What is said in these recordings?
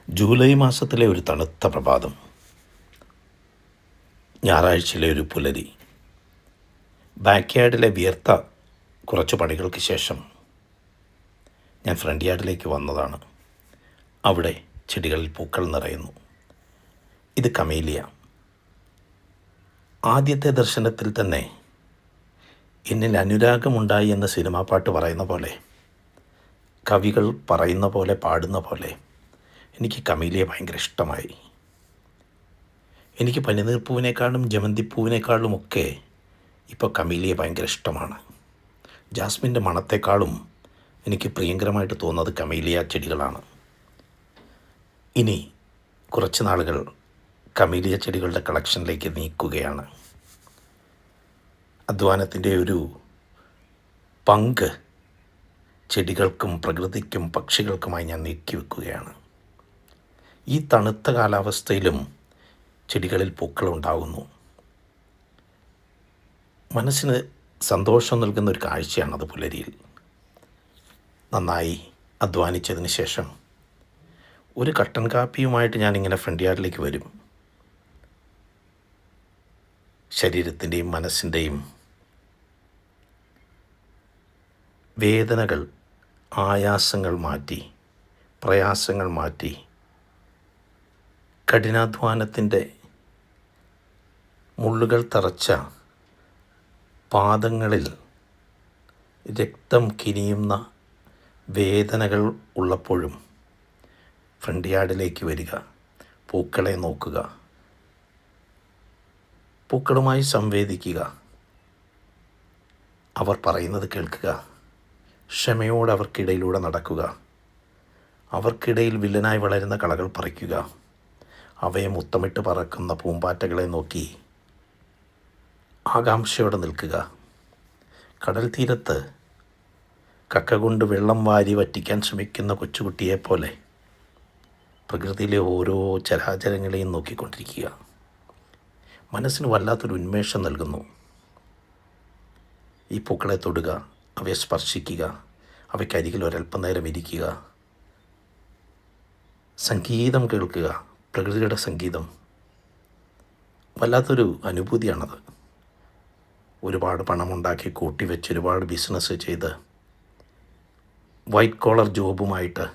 July മാസത്തിലെ ഒരു തണുത്ത പ്രഭാതം, ഞായറാഴ്ചയിലെ ഒരു പുലരി. ബാക്ക് യാർഡിലെ വിയർത്ത കുറച്ച് പണികൾക്ക് ശേഷം ഞാൻ ഫ്രണ്ട് യാർഡിലേക്ക് വന്നതാണ്. അവിടെ ചെടികളിൽ പൂക്കൾ നിറയുന്നു. ഇത് കമേലിയ. ആദ്യത്തെ ദർശനത്തിൽ തന്നെ എന്നിൽ അനുരാഗമുണ്ടായി എന്ന സിനിമാ പാട്ട് പറയുന്ന പോലെ, കവികൾ പറയുന്ന പോലെ, പാടുന്ന പോലെ എനിക്ക് കമേലിയ ഭയങ്കര ഇഷ്ടമായി. എനിക്ക് പനിനീർപ്പൂവിനേക്കാളും ജമന്തിപ്പൂവിനേക്കാളും ഒക്കെ ഇപ്പോൾ കമേലിയ ഭയങ്കര ഇഷ്ടമാണ്. ജാസ്മിൻ്റെ മണത്തെക്കാളും എനിക്ക് പ്രിയങ്കരമായിട്ട് തോന്നുന്നത് കമേലിയ ചെടികളാണ്. ഇനി കുറച്ച് നാളുകൾ കമേലിയ ചെടികളുടെ കളക്ഷനിലേക്ക് നീക്കുകയാണ്. അധ്വാനത്തിൻ്റെ ഒരു പങ്ക് ചെടികൾക്കും പ്രകൃതിക്കും പക്ഷികൾക്കുമായി ഞാൻ നീക്കി വെക്കുകയാണ്. ഈ തണുത്ത കാലാവസ്ഥയിലും ചെടികളിൽ പൂക്കളുണ്ടാകുന്നു. മനസ്സിന് സന്തോഷം നൽകുന്ന ഒരു കാഴ്ചയാണത്. പുലരിയിൽ നന്നായി അധ്വാനിച്ചതിന് ശേഷം ഒരു കട്ടൻ കാപ്പിയുമായിട്ട് ഞാനിങ്ങനെ ഫ്രണ്ട് യാർഡിലേക്ക് വരും. ശരീരത്തിൻ്റെയും മനസ്സിൻ്റെയും വേദനകൾ, ആയാസങ്ങൾ മാറ്റി, പ്രയാസങ്ങൾ മാറ്റി, കഠിനാധ്വാനത്തിൻ്റെ മുള്ളുകൾ തറച്ച പാദങ്ങളിൽ രക്തം കിനിയുന്ന വേദനകൾ ഉള്ളപ്പോഴും ഫ്രണ്ട് യാർഡിലേക്ക് വരിക, പൂക്കളെ നോക്കുക, പൂക്കളുമായി സംവേദിക്കുക, അവർ പറയുന്നത് കേൾക്കുക, ക്ഷമയോടെ അവർക്കിടയിലൂടെ നടക്കുക, അവർക്കിടയിൽ വില്ലനായി വളരുന്ന കളകൾ പറിക്കുക, അവയെ മുത്തമിട്ട് പറക്കുന്ന പൂമ്പാറ്റകളെ നോക്കി ആകാംക്ഷയോടെ നിൽക്കുക. കടൽ തീരത്ത് കക്ക കൊണ്ട് വെള്ളം വാരി വറ്റിക്കാൻ ശ്രമിക്കുന്ന കൊച്ചുകുട്ടിയെപ്പോലെ പ്രകൃതിയിലെ ഓരോ ചരാചരങ്ങളെയും നോക്കിക്കൊണ്ടിരിക്കുക. മനസ്സിന് വല്ലാത്തൊരു ഉന്മേഷം നൽകുന്നു. ഈ പൂക്കളെ തൊടുക, അവയെ സ്പർശിക്കുക, അവയ്ക്കരികിൽ ഒരൽപ്പം നേരം ഇരിക്കുക, സംഗീതം കേൾക്കുക, പ്രകൃതിയുടെ സംഗീതം. വല്ലാത്തൊരു അനുഭൂതിയാണത്. ഒരുപാട് പണമുണ്ടാക്കി കൂട്ടിവെച്ച് ഒരുപാട് ബിസിനസ് ചെയ്ത് വൈറ്റ് കോളർ ജോബുമായിട്ട്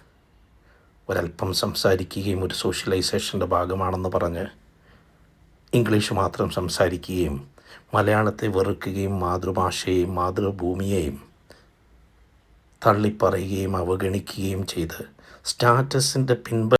ഒരല്പം സംസാരിക്കുകയും ഒരു സോഷ്യലൈസേഷൻ്റെ ഭാഗമാണെന്ന് പറഞ്ഞ് ഇംഗ്ലീഷ് മാത്രം സംസാരിക്കുകയും മലയാളത്തെ വെറുക്കുകയും മാതൃഭാഷയെയും മാതൃഭൂമിയെയും തള്ളിപ്പറയുകയും അവഗണിക്കുകയും ചെയ്ത് സ്റ്റാറ്റസിൻ്റെ